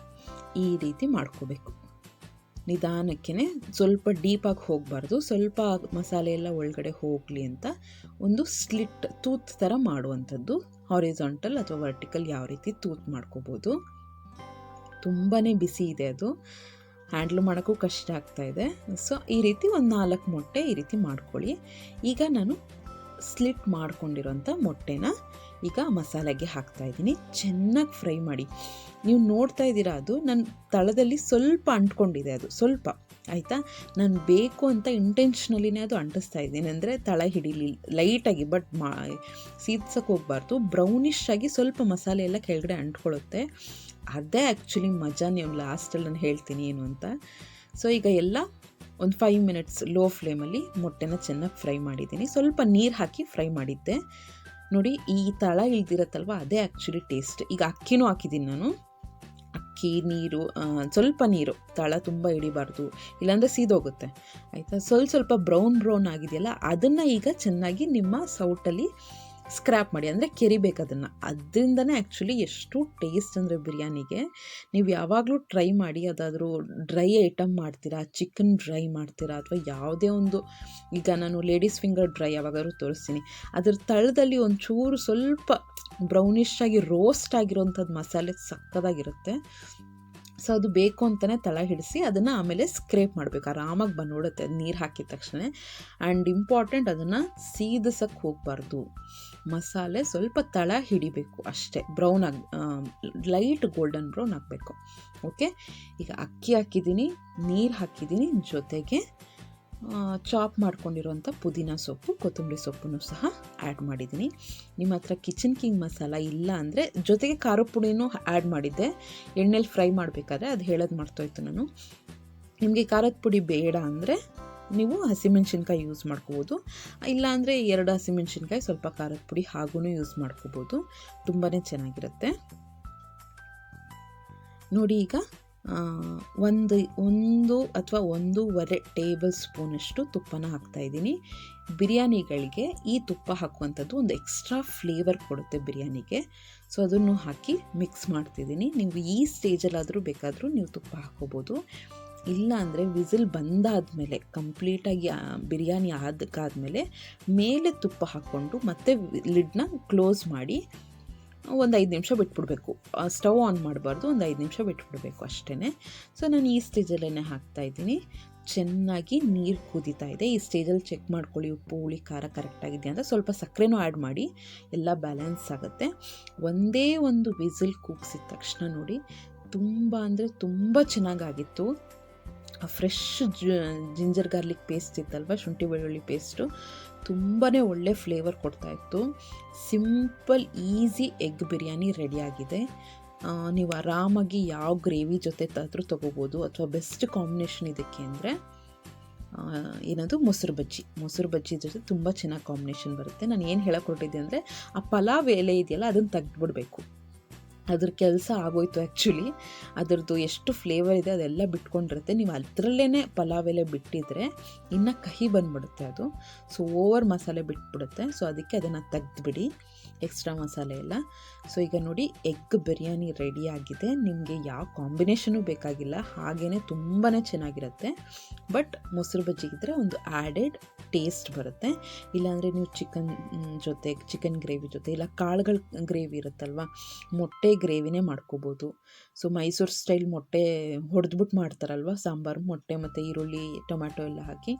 ಈ ರೀತಿ ಮಾಡ್ಕೋಬೇಕು. ನಿಧಾನಕ್ಕೆ, ಸ್ವಲ್ಪ ಡೀಪಾಗಿ ಹೋಗಬಾರ್ದು, ಸ್ವಲ್ಪ ಮಸಾಲೆ ಎಲ್ಲ ಒಳಗಡೆ ಹೋಗಲಿ ಅಂತ ಒಂದು ಸ್ಲಿಟ್ ತೂತ್ ಥರ ಮಾಡುವಂಥದ್ದು. ಹಾರಿಜಾಂಟಲ್ ಅಥವಾ ವರ್ಟಿಕಲ್ ಯಾವ ರೀತಿ ತೂತ್ ಮಾಡ್ಕೋಬೋದು. ತುಂಬಾ ಬಿಸಿ ಇದೆ, ಅದು ಹ್ಯಾಂಡ್ಲ್ ಮಾಡೋಕ್ಕೂ ಕಷ್ಟ ಆಗ್ತಾಯಿದೆ. ಸೊ ಈ ರೀತಿ ಒಂದು 4 ಮೊಟ್ಟೆ ಈ ರೀತಿ ಮಾಡ್ಕೊಳ್ಳಿ. ಈಗ ನಾನು ಸ್ಲಿಟ್ ಮಾಡ್ಕೊಂಡಿರೋಂಥ ಮೊಟ್ಟೆನ ಈಗ ಮಸಾಲೆಗೆ ಹಾಕ್ತಾಯಿದ್ದೀನಿ. ಚೆನ್ನಾಗಿ ಫ್ರೈ ಮಾಡಿ. ನೀವು ನೋಡ್ತಾ ಇದ್ದೀರಾ, ಅದು ನನ್ನ ತಳದಲ್ಲಿ ಸ್ವಲ್ಪ ಅಂಟ್ಕೊಂಡಿದೆ, ಅದು ಸ್ವಲ್ಪ ಆಯಿತಾ. ನಾನು ಬೇಕು ಅಂತ ಇಂಟೆನ್ಷನಲಿನೇ ಅದು ಅಂಟಿಸ್ತಾ ಇದ್ದೀನಿ, ಅಂದರೆ ತಳ ಹಿಡೀಲಿ ಲೈಟಾಗಿ, ಬಟ್ ಸೀದ್ಸಕ್ಕೆ ಹೋಗಬಾರ್ದು. ಬ್ರೌನಿಶ್ ಆಗಿ ಸ್ವಲ್ಪ ಮಸಾಲೆ ಎಲ್ಲ ಕೆಳಗಡೆ ಅಂಟ್ಕೊಳ್ಳುತ್ತೆ. ಅದೇ ಆ್ಯಕ್ಚುಲಿ ಮಜಾ. ನೀವು ಲಾಸ್ಟಲ್ಲಿ ನಾನು ಹೇಳ್ತೀನಿ ಏನು ಅಂತ. ಸೊ ಈಗ ಎಲ್ಲ ಒಂದು 5 ಮಿನಿಟ್ಸ್ ಲೋ ಫ್ಲೇಮಲ್ಲಿ ಮೊಟ್ಟೆನ ಚೆನ್ನಾಗಿ ಫ್ರೈ ಮಾಡಿದ್ದೀನಿ. ಸ್ವಲ್ಪ ನೀರು ಹಾಕಿ ಫ್ರೈ ಮಾಡಿದ್ದೆ. ನೋಡಿ, ಈ ತಳ ಇಳ್ದಿರತ್ತಲ್ವ, ಅದೇ ಆ್ಯಕ್ಚುಲಿ ಟೇಸ್ಟ್. ಈಗ ಅಕ್ಕಿನೂ ಹಾಕಿದ್ದೀನಿ ನಾನು. ಅಕ್ಕಿ ನೀರು, ಸ್ವಲ್ಪ ನೀರು, ತಳ ತುಂಬ ಇಳಿಬಾರ್ದು, ಇಲ್ಲಾಂದರೆ ಸೀದೋಗುತ್ತೆ ಆಯಿತಾ. ಸ್ವಲ್ಪ ಬ್ರೌನ್ ಆಗಿದೆಯಲ್ಲ, ಅದನ್ನು ಈಗ ಚೆನ್ನಾಗಿ ನಿಮ್ಮ ಸೌಟಲ್ಲಿ ಸ್ಕ್ರ್ಯಾಪ್ ಮಾಡಿ, ಅಂದರೆ ಕೆರಿಬೇಕು ಅದನ್ನು. ಅದರಿಂದನೇ ಆ್ಯಕ್ಚುಲಿ ಎಷ್ಟು ಟೇಸ್ಟ್ ಅಂದರೆ ಬಿರಿಯಾನಿಗೆ. ನೀವು ಯಾವಾಗಲೂ ಟ್ರೈ ಮಾಡಿ. ಅದಾದರೂ ಡ್ರೈ ಐಟಮ್ ಮಾಡ್ತೀರಾ, ಚಿಕನ್ ಡ್ರೈ ಮಾಡ್ತೀರಾ, ಅಥವಾ ಯಾವುದೇ ಒಂದು, ಈಗ ನಾನು ಲೇಡೀಸ್ ಫಿಂಗರ್ ಡ್ರೈ ಯಾವಾಗಾದ್ರೂ ತೋರಿಸ್ತೀನಿ, ಅದ್ರ ತಳದಲ್ಲಿ ಒಂಚೂರು ಸ್ವಲ್ಪ ಬ್ರೌನಿಶ್ ಆಗಿ ರೋಸ್ಟ್ ಆಗಿರೋಂಥದ್ದು ಮಸಾಲೆ ಸಕ್ಕದಾಗಿರುತ್ತೆ. ಸೊ ಅದು ಬೇಕು ಅಂತಲೇ ತಳ ಹಿಡಿಸಿ ಅದನ್ನು ಆಮೇಲೆ ಸ್ಕ್ರೇಪ್ ಮಾಡಬೇಕು. ಆರಾಮಾಗಿ ಬಂದ್ಬಿಡುತ್ತೆ ನೀರು ಹಾಕಿದ ತಕ್ಷಣ. ಆ್ಯಂಡ್ ಇಂಪಾರ್ಟೆಂಟ್, ಅದನ್ನು ಸೀದಸಕ್ಕೆ ಹೋಗಬಾರ್ದು. ಮಸಾಲೆ ಸ್ವಲ್ಪ ತಳ ಹಿಡಿಬೇಕು ಅಷ್ಟೇ. ಬ್ರೌನ್ ಆಗಿ, ಲೈಟ್ ಗೋಲ್ಡನ್ ಬ್ರೌನ್ ಆಗಬೇಕು. ಓಕೆ, ಈಗ ಅಕ್ಕಿ ಹಾಕಿದ್ದೀನಿ, ನೀರು ಹಾಕಿದ್ದೀನಿ, ಜೊತೆಗೆ ಚಾಪ್ ಮಾಡ್ಕೊಂಡಿರೋಂಥ ಪುದೀನ ಸೊಪ್ಪು, ಕೊತ್ತಂಬರಿ ಸೊಪ್ಪನ್ನು ಸಹ ಆ್ಯಡ್ ಮಾಡಿದ್ದೀನಿ. ನಿಮ್ಮ ಹತ್ರ ಕಿಚನ್ ಕಿಂಗ್ ಮಸಾಲ ಇಲ್ಲ ಅಂದರೆ ಜೊತೆಗೆ ಖಾರದ ಪುಡಿನೂ ಆ್ಯಡ್ ಮಾಡಿದ್ದೆ ಎಣ್ಣೆಲಿ ಫ್ರೈ ಮಾಡಬೇಕಾದ್ರೆ, ಅದು ಹೇಳೋದು ಮರ್ತೋಯ್ತು ನಾನು. ನಿಮಗೆ ಖಾರದ ಪುಡಿ ಬೇಡ ಅಂದರೆ ನೀವು ಹಸಿಮೆಣ್ಸಿನ್ಕಾಯಿ ಯೂಸ್ ಮಾಡ್ಕೋಬೋದು, ಇಲ್ಲಾಂದರೆ 2 ಹಸಿಮೆಣ್ಸಿನ್ಕಾಯಿ ಸ್ವಲ್ಪ ಖಾರದ ಪುಡಿ ಹಾಗೂ ಯೂಸ್ ಮಾಡ್ಕೋಬೋದು. ತುಂಬಾ ಚೆನ್ನಾಗಿರುತ್ತೆ. ನೋಡಿ, ಈಗ ಒಂದು ಅಥವಾ 1.5 ಟೇಬಲ್ ಸ್ಪೂನಷ್ಟು ತುಪ್ಪನ ಹಾಕ್ತಾಯಿದ್ದೀನಿ. ಬಿರಿಯಾನಿಗಳಿಗೆ ಈ ತುಪ್ಪ ಹಾಕುವಂಥದ್ದು ಒಂದು ಎಕ್ಸ್ಟ್ರಾ ಫ್ಲೇವರ್ ಕೊಡುತ್ತೆ ಬಿರಿಯಾನಿಗೆ. ಸೊ ಅದನ್ನು ಹಾಕಿ ಮಿಕ್ಸ್ ಮಾಡ್ತಿದ್ದೀನಿ. ನೀವು ಈ ಸ್ಟೇಜಲ್ಲಾದರೂ ಬೇಕಾದರೂ ನೀವು ತುಪ್ಪ ಹಾಕ್ಕೋಬೋದು. ಇಲ್ಲ ಅಂದರೆ ವಿಸಿಲ್ ಬಂದಾದಮೇಲೆ ಕಂಪ್ಲೀಟಾಗಿ ಬಿರಿಯಾನಿ ಆದಮೇಲೆ ಮೇಲೆ ತುಪ್ಪ ಹಾಕ್ಕೊಂಡು ಮತ್ತೆ ಲಿಡ್ನ ಕ್ಲೋಸ್ ಮಾಡಿ ಒಂದು 5 ನಿಮಿಷ ಬಿಟ್ಬಿಡ್ಬೇಕು. ಸ್ಟವ್ ಆನ್ ಮಾಡಬಾರ್ದು, ಒಂದು 5 ನಿಮಿಷ ಬಿಟ್ಬಿಡಬೇಕು ಅಷ್ಟೇ. ಸೊ ನಾನು ಈ ಸ್ಟೇಜಲ್ಲೇ ಹಾಕ್ತಾಯಿದ್ದೀನಿ. ಚೆನ್ನಾಗಿ ನೀರು ಕುದೀತಾ ಇದೆ. ಈ ಸ್ಟೇಜಲ್ಲಿ ಚೆಕ್ ಮಾಡ್ಕೊಳ್ಳಿ ಉಪ್ಪು ಹುಳಿ ಖಾರ ಕರೆಕ್ಟಾಗಿದೆಯಾ ಅಂತ. ಸ್ವಲ್ಪ ಸಕ್ಕರೆನೂ ಆ್ಯಡ್ ಮಾಡಿ, ಎಲ್ಲ ಬ್ಯಾಲೆನ್ಸ್ ಆಗುತ್ತೆ. ಒಂದೇ ಒಂದು ವಿಸಿಲ್ ಕೂಗಿಸಿದ ತಕ್ಷಣ ನೋಡಿ ತುಂಬ ಅಂದರೆ ತುಂಬ ಚೆನ್ನಾಗಾಗಿತ್ತು. ಫ್ರೆಶ್ ಜಿಂಜರ್ ಗಾರ್ಲಿಕ್ ಪೇಸ್ಟ್ ಇತ್ತಲ್ವ, ಶುಂಠಿ ಬೆಳ್ಳುಳ್ಳಿ ಪೇಸ್ಟು, ತುಂಬಾ ಒಳ್ಳೆ ಫ್ಲೇವರ್ ಕೊಡ್ತಾಯಿತ್ತು. ಸಿಂಪಲ್ ಈಸಿ ಎಗ್ ಬಿರಿಯಾನಿ ರೆಡಿಯಾಗಿದೆ. ನೀವು ಆರಾಮಾಗಿ ಯಾವ ಗ್ರೇವಿ ಜೊತೆ ಆದರೂ ತೊಗೋಬೋದು. ಅಥವಾ ಬೆಸ್ಟ್ ಕಾಂಬಿನೇಷನ್ ಇದಕ್ಕೆ ಅಂದರೆ ಏನದು ಮೊಸರು ಬಜ್ಜಿ ಜೊತೆ ತುಂಬ ಚೆನ್ನಾಗಿ ಕಾಂಬಿನೇಷನ್ ಬರುತ್ತೆ. ನಾನು ಏನು ಹೇಳಕ್ಕೆ ಹೊರಟಿದ್ದೆ ಅಂದರೆ ಆ ಪಲಾವ್ ಎಲೆ ಇದೆಯಲ್ಲ ಅದನ್ನು ತೆಗೆದ್ಬಿಡ್ಬೇಕು. ಅದ್ರ ಕೆಲಸ ಆಗೋಯ್ತು ಆ್ಯಕ್ಚುಲಿ. ಅದರದ್ದು ಎಷ್ಟು ಫ್ಲೇವರ್ ಇದೆ ಅದೆಲ್ಲ ಬಿಟ್ಕೊಂಡಿರುತ್ತೆ. ನೀವು ಅದರಲ್ಲೇ ಪಲಾವ್ ಎಲೆ ಬಿಟ್ಟಿದ್ರೆ ಇನ್ನು ಕಹಿ ಬಂದುಬಿಡುತ್ತೆ ಅದು. ಸೊ ಓವರ್ ಮಸಾಲೆ ಬಿಟ್ಬಿಡುತ್ತೆ. ಸೊ ಅದಕ್ಕೆ ಅದನ್ನು ತೆಗೆದ್ಬಿಡಿ, ಎಕ್ಸ್ಟ್ರಾ ಮಸಾಲೆ ಎಲ್ಲ. ಸೊ ಈಗ ನೋಡಿ ಎಗ್ ಬಿರಿಯಾನಿ ರೆಡಿಯಾಗಿದೆ. ನಿಮಗೆ ಯಾವ ಕಾಂಬಿನೇಷನು ಬೇಕಾಗಿಲ್ಲ, ಹಾಗೇ ತುಂಬಾ ಚೆನ್ನಾಗಿರುತ್ತೆ. ಬಟ್ ಮೊಸರು ಬಜ್ಜಿಗಿದ್ರೆ ಒಂದು ಆ್ಯಡೆಡ್ ಟೇಸ್ಟ್ ಬರುತ್ತೆ. ಇಲ್ಲಾಂದರೆ ನೀವು ಚಿಕನ್ ಗ್ರೇವಿ ಜೊತೆ ಇಲ್ಲ ಕಾಳುಗಳ ಗ್ರೇವಿ ಇರುತ್ತಲ್ವ, ಮೊಟ್ಟೆ ಗ್ರೇವಿನೇ ಮಾಡ್ಕೋಬೋದು. ಸೊ ಮೈಸೂರು ಸ್ಟೈಲ್ ಮೊಟ್ಟೆ ಹೊಡೆದ್ಬಿಟ್ಟು ಮಾಡ್ತಾರಲ್ವ ಸಾಂಬಾರು, ಮೊಟ್ಟೆ ಮತ್ತು ಈರುಳ್ಳಿ ಟೊಮ್ಯಾಟೊ ಎಲ್ಲ ಹಾಕಿ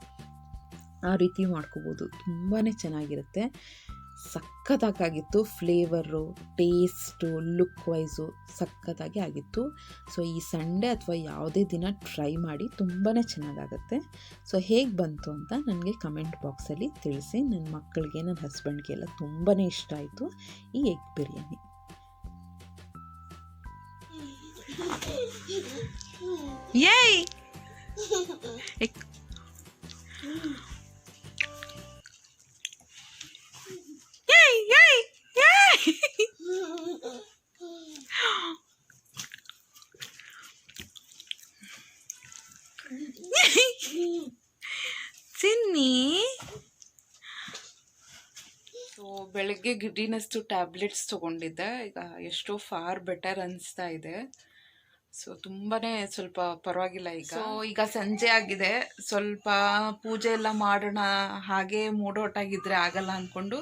ಆ ರೀತಿ ಮಾಡ್ಕೋಬೋದು. ತುಂಬಾ ಚೆನ್ನಾಗಿರುತ್ತೆ. ಸಖತ್ತಾಗಿತ್ತು. ಫ್ಲೇವರು, ಟೇಸ್ಟು, ಲುಕ್ ವೈಸು ಸಖತ್ತಾಗಿ ಆಗಿತ್ತು. ಸೊ ಈ ಸಂಡೇ ಅಥವಾ ಯಾವುದೇ ದಿನ ಟ್ರೈ ಮಾಡಿ, ತುಂಬಾ ಚೆನ್ನಾಗಾಗುತ್ತೆ. ಸೊ ಹೇಗೆ ಬಂತು ಅಂತ ನನಗೆ ಕಮೆಂಟ್ ಬಾಕ್ಸಲ್ಲಿ ತಿಳಿಸಿ. ನನ್ನ ಮಕ್ಕಳಿಗೆ, ನನ್ನ ಹಸ್ಬೆಂಡ್ಗೆ ಎಲ್ಲ ತುಂಬಾ ಇಷ್ಟ ಆಯಿತು ಈ ಎಗ್ ಬಿರಿಯಾನಿ. ಏಯ್ ಚಿನ್ನಿ. ಸೊ ಬೆಳಗ್ಗೆ ಗಿಡ್ಡಿನಷ್ಟು ಟ್ಯಾಬ್ಲೆಟ್ಸ್ ತೊಗೊಂಡಿದ್ದೆ. ಈಗ ಎಷ್ಟೋ ಫಾರ್ ಬೆಟರ್ ಅನಿಸ್ತಾ ಇದೆ. ಸೊ ತುಂಬಾ ಸ್ವಲ್ಪ ಪರವಾಗಿಲ್ಲ ಈಗ. ಸೊ ಈಗ ಸಂಜೆ ಆಗಿದೆ, ಸ್ವಲ್ಪ ಪೂಜೆ ಎಲ್ಲ ಮಾಡೋಣ, ಹಾಗೆ ಮೂಡೋಟಾಗಿದ್ದರೆ ಆಗಲ್ಲ ಅಂದ್ಕೊಂಡು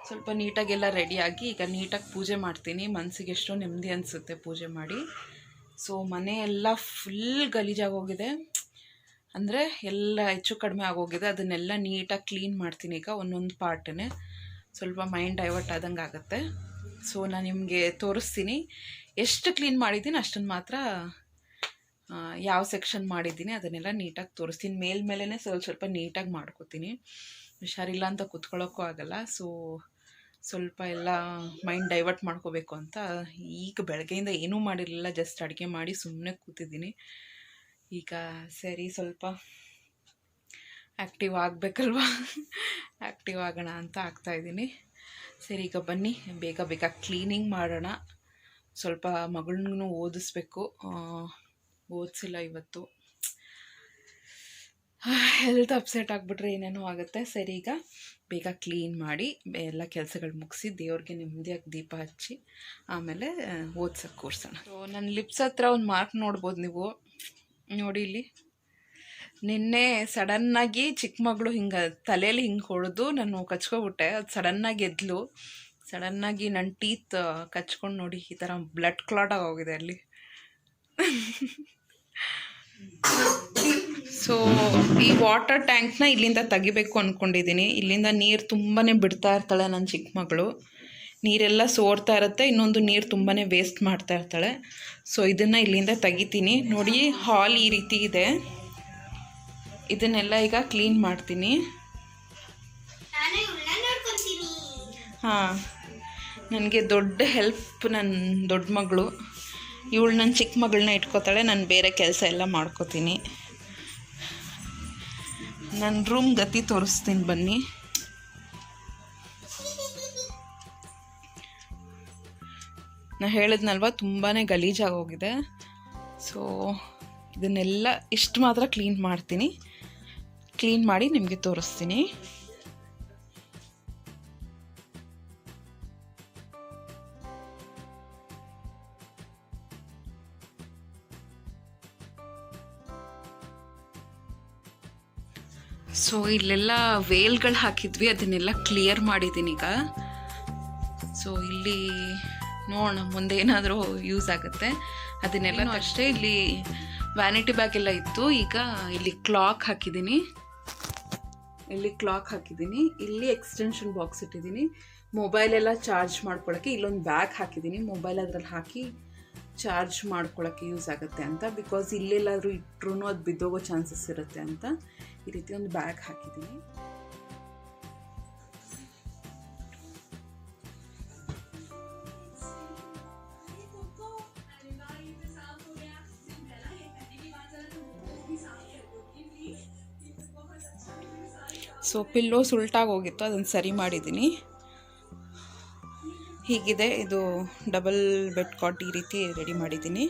ಸ್ವಲ್ಪ ನೀಟಾಗೆಲ್ಲ ರೆಡಿಯಾಗಿ ಈಗ ನೀಟಾಗಿ ಪೂಜೆ ಮಾಡ್ತೀನಿ. ಮನಸ್ಸಿಗೆ ಎಷ್ಟೋ ನೆಮ್ಮದಿ ಅನಿಸುತ್ತೆ ಪೂಜೆ ಮಾಡಿ. ಸೊ ಮನೆ ಎಲ್ಲ ಫುಲ್ ಗಲೀಜಾಗೋಗಿದೆ, ಅಂದರೆ ಎಲ್ಲ ಹೆಚ್ಚು ಕಡಿಮೆ ಆಗೋಗಿದೆ. ಅದನ್ನೆಲ್ಲ ನೀಟಾಗಿ ಕ್ಲೀನ್ ಮಾಡ್ತೀನಿ ಈಗ ಒಂದೊಂದು ಪಾರ್ಟನ್ನೇ. ಸ್ವಲ್ಪ ಮೈಂಡ್ ಡೈವರ್ಟ್ ಆದಂಗೆ ಆಗುತ್ತೆ. ಸೊ ನಾನು ನಿಮಗೆ ತೋರಿಸ್ತೀನಿ. ಎಷ್ಟು ಕ್ಲೀನ್ ಮಾಡಿದ್ದೀನಿ ಅಷ್ಟನ್ನು ಮಾತ್ರ, ಯಾವ ಸೆಕ್ಷನ್ ಮಾಡಿದ್ದೀನಿ ಅದನ್ನೆಲ್ಲ ನೀಟಾಗಿ ತೋರಿಸ್ತೀನಿ. ಮೇಲ್ಮೇಲೆ ಸ್ವಲ್ಪ ನೀಟಾಗಿ ಮಾಡ್ಕೋತೀನಿ. ಹುಷಾರಿಲ್ಲ ಅಂತ ಕೂತ್ಕೊಳ್ಳೋಕ್ಕೂ ಆಗಲ್ಲ. ಸೊ ಸ್ವಲ್ಪ ಎಲ್ಲ ಮೈಂಡ್ ಡೈವರ್ಟ್ ಮಾಡ್ಕೋಬೇಕು ಅಂತ ಈಗ ಬೆಳಗ್ಗೆಯಿಂದ ಏನೂ ಮಾಡಿರಲಿಲ್ಲ, ಜಸ್ಟ್ ಅಡುಗೆ ಮಾಡಿ ಸುಮ್ಮನೆ ಕೂತಿದ್ದೀನಿ. ಈಗ ಸರಿ ಸ್ವಲ್ಪ ಆ್ಯಕ್ಟಿವ್ ಆಗಬೇಕಲ್ವ, ಆ್ಯಕ್ಟಿವ್ ಆಗೋಣ ಅಂತ ಆಗ್ತಾಯಿದ್ದೀನಿ. ಸರಿ ಈಗ ಬನ್ನಿ ಬೇಗ ಬೇಗ ಕ್ಲೀನಿಂಗ್ ಮಾಡೋಣ. ಸ್ವಲ್ಪ ಮಗಳನ್ನೂ ಓದಿಸ್ಬೇಕು, ಓದಿಸಿಲ್ಲ ಇವತ್ತು. ಹೆಲ್ತ್ ಅಪ್ಸೆಟ್ ಆಗಿಬಿಟ್ರೆ ಏನೇನೋ ಆಗುತ್ತೆ. ಸರಿ ಈಗ ಬೇಗ ಕ್ಲೀನ್ ಮಾಡಿ ಎಲ್ಲ ಕೆಲಸಗಳು ಮುಗಿಸಿ ದೇವ್ರಿಗೆ ನೆಮ್ಮದಿಯಾಗಿ ದೀಪ ಹಚ್ಚಿ ಆಮೇಲೆ ಓದ್ಸೋಕ್ಕೆ ಕೂರ್ಸೋಣ. ಸೊ ನನ್ನ ಲಿಪ್ಸ್ ಹತ್ರ ಒಂದು ಮಾರ್ಕ್ ನೋಡ್ಬೋದು ನೀವು, ನೋಡಿ ಇಲ್ಲಿ. ನಿನ್ನೆ ಸಡನ್ನಾಗಿ ಚಿಕ್ಕ ಮಗಳು ಹಿಂಗೆ ತಲೆಯಲ್ಲಿ ಹಿಂಗೆ ಹೊಡೆದು ನಾನು ಕಚ್ಕೊಬಿಟ್ಟೆ. ಅದು ಸಡನ್ನಾಗಿ ಎದ್ಲು. ಸಡನ್ನಾಗಿ ನನ್ನ ಟೀತ್ ಕಚ್ಕೊಂಡು ನೋಡಿ ಈ ಥರ ಬ್ಲಡ್ ಕ್ಲಾಟ್ ಆಗೋಗಿದೆ ಅಲ್ಲಿ. ಸೊ ಈ ವಾಟರ್ ಟ್ಯಾಂಕ್ನ ಇಲ್ಲಿಂದ ತೆಗಿಬೇಕು ಅಂದ್ಕೊಂಡಿದ್ದೀನಿ. ಇಲ್ಲಿಂದ ನೀರು ತುಂಬಾ ಬಿಡ್ತಾ ಇರ್ತಾಳೆ ನನ್ನ ಚಿಕ್ಕ ಮಗಳು. ನೀರೆಲ್ಲ ಸೋರ್ತಾ ಇರುತ್ತೆ, ಇನ್ನೊಂದು ನೀರು ತುಂಬಾ ವೇಸ್ಟ್ ಮಾಡ್ತಾ ಇರ್ತಾಳೆ. ಸೊ ಇದನ್ನು ಇಲ್ಲಿಂದ ತೆಗಿತೀನಿ. ನೋಡಿ ಹಾಲ್ ಈ ರೀತಿ ಇದೆ, ಇದನ್ನೆಲ್ಲ ಈಗ ಕ್ಲೀನ್ ಮಾಡ್ತೀನಿ. ಹಾಂ, ನನಗೆ ದೊಡ್ಡ ಹೆಲ್ಪ್ ನನ್ನ ದೊಡ್ಡ ಮಗಳು. ಇವಳು ನನ್ನ ಚಿಕ್ಕ ಮಗಳನ್ನ ಇಟ್ಕೋತಾಳೆ, ನಾನು ಬೇರೆ ಕೆಲಸ ಎಲ್ಲ ಮಾಡ್ಕೋತೀನಿ. ನನ್ನ ರೂಮ್ ಗತಿ ತೋರಿಸ್ತೀನಿ ಬನ್ನಿ. ನಾ ಹೇಳಿದ್ನಲ್ವ ತುಂಬಾ ಗಲೀಜಾಗೋಗಿದೆ. ಸೊ ಇದನ್ನೆಲ್ಲ ಇಷ್ಟು ಮಾತ್ರ ಕ್ಲೀನ್ ಮಾಡ್ತೀನಿ. ಕ್ಲೀನ್ ಮಾಡಿ ನಿಮಗೆ ತೋರಿಸ್ತೀನಿ. ಸೊ ಇಲ್ಲೆಲ್ಲ ವೇಲ್ಗಳು ಹಾಕಿದ್ವಿ, ಅದನ್ನೆಲ್ಲ ಕ್ಲಿಯರ್ ಮಾಡಿದ್ದೀನಿ ಈಗ. ಸೊ ಇಲ್ಲಿ ನೋಡೋಣ ಮುಂದೆ ಏನಾದರೂ ಯೂಸ್ ಆಗುತ್ತೆ. ಅದನ್ನೆಲ್ಲ ಅಷ್ಟೇ. ಇಲ್ಲಿ ವ್ಯಾನಿಟಿ ಬ್ಯಾಗ್ ಎಲ್ಲ ಇತ್ತು. ಈಗ ಇಲ್ಲಿ ಕ್ಲಾಕ್ ಹಾಕಿದ್ದೀನಿ, ಇಲ್ಲಿ ಎಕ್ಸ್ಟೆನ್ಷನ್ ಬಾಕ್ಸ್ ಇಟ್ಟಿದ್ದೀನಿ. ಮೊಬೈಲ್ ಎಲ್ಲ ಚಾರ್ಜ್ ಮಾಡ್ಕೊಳ್ಳೋಕ್ಕೆ ಇಲ್ಲೊಂದು ಬ್ಯಾಗ್ ಹಾಕಿದ್ದೀನಿ. ಮೊಬೈಲ್ ಅದರಲ್ಲಿ ಹಾಕಿ ಚಾರ್ಜ್ ಮಾಡ್ಕೊಳ್ಳೋಕ್ಕೆ ಯೂಸ್ ಆಗುತ್ತೆ ಅಂತ. ಬಿಕಾಸ್ ಇಲ್ಲೆಲ್ಲಾದರೂ ಇಟ್ಟರೂ ಅದು ಬಿದ್ದೋಗೋ ಚಾನ್ಸಸ್ ಇರುತ್ತೆ ಅಂತ ಈ ರೀತಿ ಒಂದು ಬ್ಯಾಗ್ ಹಾಕಿದ್ದೀನಿ. ಸೊ ಪಿಲ್ಲೋಸ್ ಉಲ್ಟಾಗಿ ಹೋಗಿತ್ತು, ಅದನ್ನು ಸರಿ ಮಾಡಿದ್ದೀನಿ. ಹೀಗಿದೆ ಇದು ಡಬಲ್ ಬೆಡ್ ಕಾಟ್, ಈ ರೀತಿ ರೆಡಿ ಮಾಡಿದ್ದೀನಿ.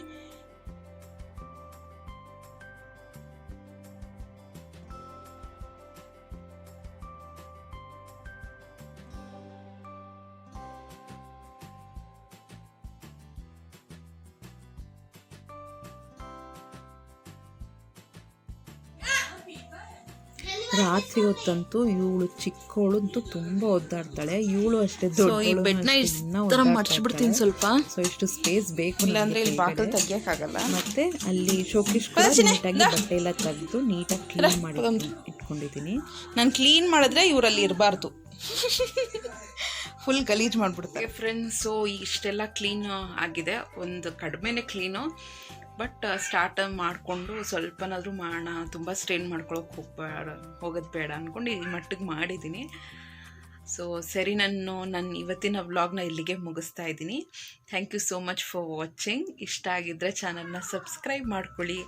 ರಾತ್ರಿ ಹೊತ್ತಂತೂ ಇವಳು ಚಿಕ್ಕವಳಂತೂ ತುಂಬಾ ಒದ್ದಾಡ್ತಾಳೆ. ಇವಳು ಅಷ್ಟೇ ಬೆಡ್ನ ಮರ್ಚಿಬಿಡ್ತೀನಿ ಸ್ವಲ್ಪ. ಸೊ ಇಷ್ಟು ಸ್ಪೇಸ್ ಬೇಕು, ಇಲ್ಲಾಂದ್ರೆ ಇಲ್ಲಿ ಬಾಕಲ್ ತೆಗಿಯಕ್ಕಾಗಲ್ಲ. ಮತ್ತೆ ಅಲ್ಲಿ ಶೋಕೇಶ್ ನೀಟಾಗಿ ಬಟ್ಟೆ ಎಲ್ಲ ತೆಗೆದು ನೀಟಾಗಿ ಕ್ಲೀನ್ ಮಾಡಿ ಇಟ್ಕೊಂಡಿದ್ದೀನಿ. ನಾನು ಕ್ಲೀನ್ ಮಾಡಿದ್ರೆ ಇವರಲ್ಲಿ ಇರಬಾರ್ದು, ಫುಲ್ ಗಲೀಜು ಮಾಡಿಬಿಡ್ತಾರೆ ಫ್ರೆಂಡ್ಸ್. ಸೊ ಇಷ್ಟೆಲ್ಲ ಕ್ಲೀನ್ ಆಗಿದೆ, ಒಂದು ಕಡಿಮೆನೇ ಕ್ಲೀನು. ಬಟ್ ಸ್ಟಾರ್ಟ್ ಮಾಡಿಕೊಂಡು ಸ್ವಲ್ಪನಾದರೂ ಮಾಡೋಣ, ತುಂಬ ಸ್ಟ್ರೈನ್ ಮಾಡ್ಕೊಳಕ್ಕೆ ಹೋಗೋದು ಬೇಡ ಅಂದ್ಕೊಂಡು ಈ ಮಟ್ಟಿಗೆ ಮಾಡಿದ್ದೀನಿ. ಸೊ ಸರಿ, ನಾನು ಇವತ್ತಿನ ವ್ಲಾಗ್ನ ಇಲ್ಲಿಗೆ ಮುಗಿಸ್ತಾ ಇದ್ದೀನಿ. Thank you so much for watching. ಇಷ್ಟ ಆಗಿದ್ದರೆ ಚಾನಲ್ನ ಸಬ್ಸ್ಕ್ರೈಬ್ ಮಾಡ್ಕೊಳ್ಳಿ,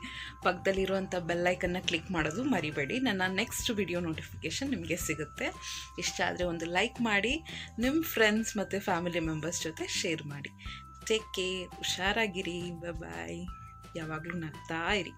ಪಕ್ಕದಲ್ಲಿರುವಂಥ ಬೆಲ್ಲೈಕನ್ನ ಕ್ಲಿಕ್ ಮಾಡೋದು ಮರಿಬೇಡಿ. ನನ್ನ ನೆಕ್ಸ್ಟ್ ವಿಡಿಯೋ ನೋಟಿಫಿಕೇಷನ್ ನಿಮಗೆ ಸಿಗುತ್ತೆ. ಇಷ್ಟ ಆದರೆ ಒಂದು ಲೈಕ್ ಮಾಡಿ, ನಿಮ್ಮ ಫ್ರೆಂಡ್ಸ್ ಮತ್ತು ಫ್ಯಾಮಿಲಿ ಮೆಂಬರ್ಸ್ ಜೊತೆ ಶೇರ್ ಮಾಡಿ. ಟೇಕ್ ಕೇರ್, ಹುಷಾರಾಗಿರಿ, ಬಾಯ್. ಯಾವಾಗಲೂ ನಗ್ತಾ ಇರಿ.